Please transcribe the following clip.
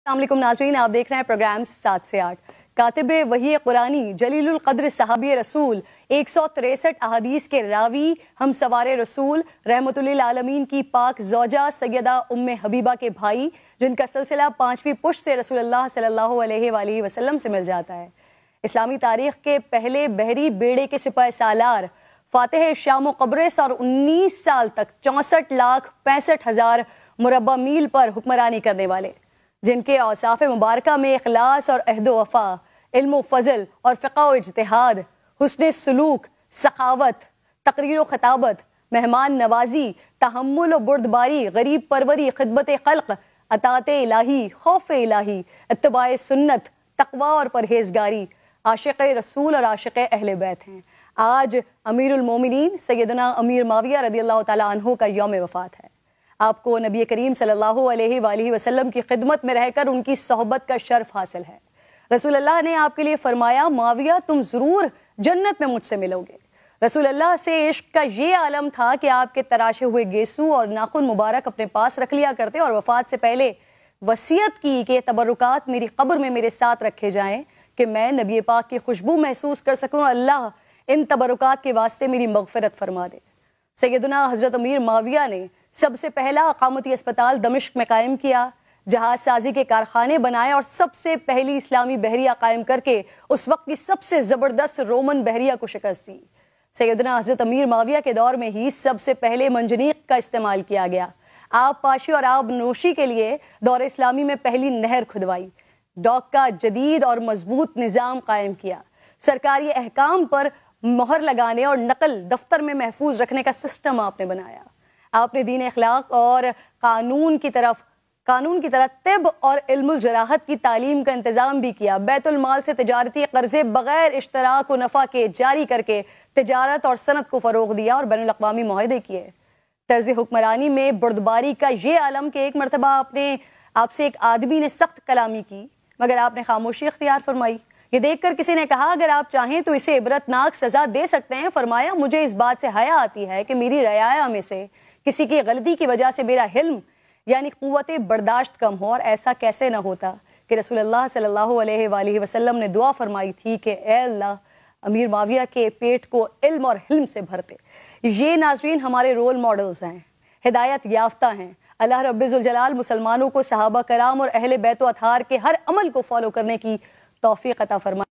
अस्सलाम वालेकुम नाज़रीन, आप देख रहे हैं प्रोग्राम 7 से 8। कातिब वही कुरानी जलीलुल क़द्र सहाबी रसूल 163 अहादीस के रावी हम सवारे रसूल रहमतुल्लिल आलमीन की पाक ज़ौजा सैयदा उम्मे हबीबा के भाई, जिनका सिलसिला 5वीं पुश्त से रसूलुल्लाह सल्लल्लाहु अलैहि वसल्लम से मिल जाता है। इस्लामी तारीख़ के पहले बहरी बेड़े के सिपाही सालार फातिह शाम क़ब्रिस और 19 साल तक 64,65,000 मुरब्बा मील पर हुक्मरानी करने वाले, जिनके औसाफ मुबारका में इखलास और अहद वफ़ा, इल्म फ़ज़ल और फ़िक़्ह व इज्तिहाद, हुस्न सलूक, सखावत, तक़रीर व ख़ताबत, मेहमान नवाजी, तहम्मुल व बुर्दबारी, गरीब परवरी, खिदमत ख़ल्क़, अताअत इलाही, खौफ इलाही, इत्तिबाए सुन्नत, तक़वा और परहेज़गारी, आशिक़ रसूल और आशिक़ अहले बैत हैं। आज अमीरुल मोमिनीन सैयदना अमीर माविया रज़ियल्लाहु ताला अन्हु का यौम वफ़ात है। आपको नबी करीम सल्लल्लाहु अलैहि वसल्लम की खिदमत में रहकर उनकी सोहबत का शर्फ हासिल है। रसूलुल्लाह ने आपके लिए फरमाया, माविया तुम ज़रूर जन्नत में मुझसे मिलोगे। रसूलुल्लाह से इश्क का ये आलम था कि आपके तराशे हुए गेसू और नाखून मुबारक अपने पास रख लिया करते और वफ़ात से पहले वसीयत की कि तबरुकात मेरी कब्र में मेरे साथ रखे जाएं कि मैं नबी पाक की खुशबू महसूस कर सकूं और अल्लाह इन तबरुकात के वास्ते मेरी मग़फ़िरत फरमा दे। सैयदना हज़रत अमीर माविया ने सबसे पहला अक़ामती अस्पताल दमिश्क में कायम किया, जहाज साजी के कारखाने बनाए और सबसे पहली इस्लामी बहरिया कायम करके उस वक्त की सबसे ज़बरदस्त रोमन बहरिया को शिकस्त दी। सैयदना हज़रत अमीर माविया के दौर में ही सबसे पहले मंजनीक का इस्तेमाल किया गया। आब पाशी और आब नोशी के लिए दौर इस्लामी में पहली नहर खुदवाई, डॉक का जदीद और मजबूत निज़ाम कायम किया, सरकारी अहकाम पर मोहर लगाने और नकल दफ्तर में महफूज रखने का सिस्टम आपने बनाया। आपने दीन अखलाक और कानून की तरह तिब और इल्मुल जराहत की तालीम का इंतज़ाम भी किया। बैतुल माल से तिजारती कर्जे बगैर इश्तराक व नफ़ा के जारी करके तिजारत और सनत को फ़रोग़ दिया और बैनुल अक़वामी मुआहदे किए। तर्ज़ हुक्मरानी में बुर्दबारी का ये आलम कि एक मरतबा आपसे एक आदमी ने सख्त कलामी की, मगर आपने खामोशी इख्तियार फरमाई। ये देखकर किसी ने कहा, अगर आप चाहें तो इसे इबरतनाक सज़ा दे सकते हैं। फरमाया, मुझे इस बात से हया आती है कि मेरी रयाया में से किसी की गलती की वजह से मेरा हिल्म यानी क़ुव्वत बर्दाश्त कम हो, और ऐसा कैसे न होता कि रसूलुल्लाह सल्लल्लाहु अलैहि वसल्लम ने दुआ फरमाई थी कि ए अल्लाह अमीर माविया के पेट को इल्म और हिल्म से भरते। ये नाज़रीन हमारे रोल मॉडल्स हैं, हिदायत याफ्ता हैं। अल्लाह रब्बिल जलाल मुसलमानों को सहाबा कराम और अहले बैत व अथहार के हर अमल को फॉलो करने की तौफीक अता फरमाए।